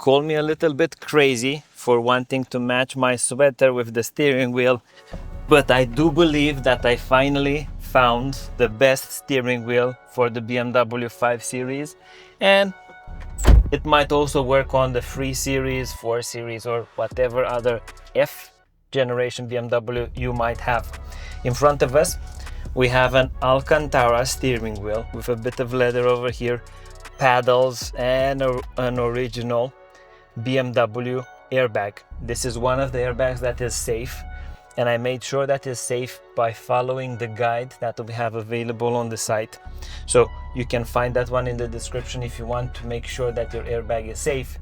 call me a little bit crazy for wanting to match my sweater with the steering wheel, but I do believe that I finally found the best steering wheel for the BMW 5 Series, and it might also work on the 3 Series, 4 Series, or whatever other F generation BMW you might have. In front of us, we have an Alcantara steering wheel with a bit of leather over here, paddles, and an original BMW airbag. This is one of the airbags that is safe, and I made sure that is safe by following the guide that we have available on the site. So you can find that one in the description if you want to make sure that your airbag is safe.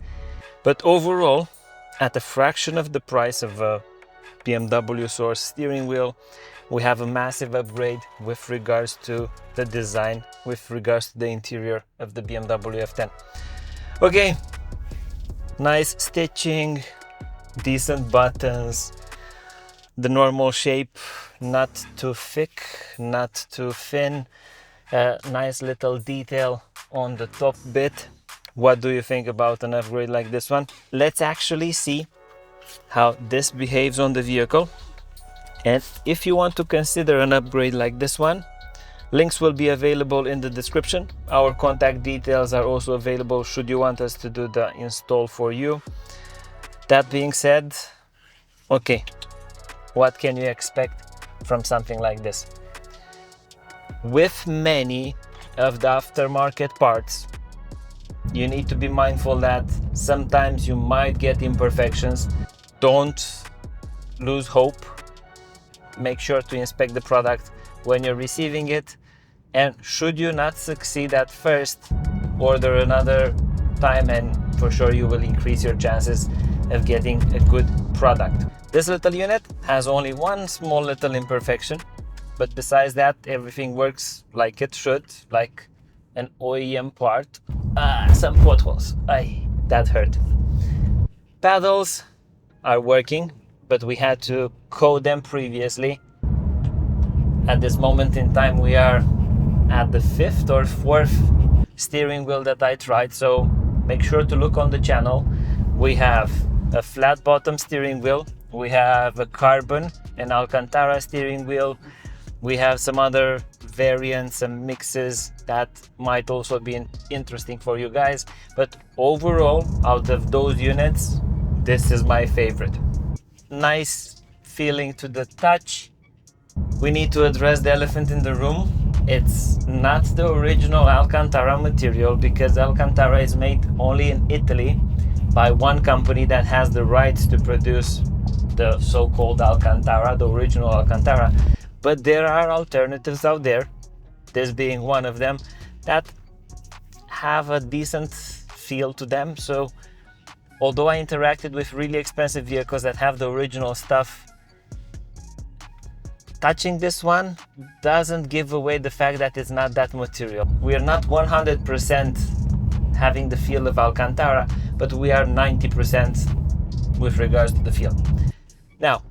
But overall, at a fraction of the price of a BMW source steering wheel, we have a massive upgrade with regards to the design, with regards to the interior of the BMW F10. Okay, nice stitching, decent buttons, the normal shape, not too thick, not too thin, nice little detail on the top bit. What do you think about an upgrade like this one? Let's actually see how this behaves on the vehicle. And if you want to consider an upgrade like this one, links will be available in the description. Our contact details are also available should you want us to do the install for you. That being said, okay, what can you expect from something like this? With many of the aftermarket parts, you need to be mindful that sometimes you might get imperfections. Don't lose hope. Make sure to inspect the product when you're receiving it, and should you not succeed at first, order another time and for sure you will increase your chances of getting a good product. This little unit has only one small little imperfection, but besides that everything works like it should, like an OEM part. Some potholes, that hurt. Paddles are working, but we had to code them previously. At this moment in time we are at the 5th or 4th steering wheel that I tried, so make sure to look on the channel. We have a flat bottom steering wheel, we have a carbon and Alcantara steering wheel, we have some other variants and mixes that might also be interesting for you guys, but overall out of those units, this is my favorite. Nice feeling to the touch. We need to address the elephant in the room. It's not the original Alcantara material, because Alcantara is made only in Italy by one company that has the rights to produce the so-called Alcantara, the original Alcantara. But there are alternatives out there, this being one of them, that have a decent feel to them. So although I interacted with really expensive vehicles that have the original stuff, touching this one doesn't give away the fact that it's not that material. We are not 100% having the feel of Alcantara, but we are 90% with regards to the feel. Now,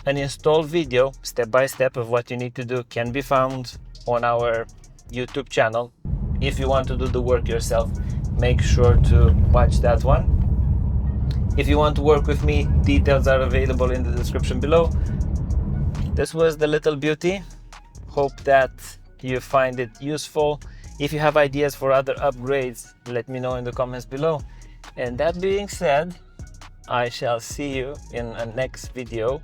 an install video, step by step, of what you need to do can be found on our YouTube channel. If you want to do the work yourself, make sure to watch that one. If you want to work with me, details are available in the description below. This was the little beauty. Hope that you find it useful. If you have ideas for other upgrades, let me know in the comments below. And that being said, I shall see you in a next video.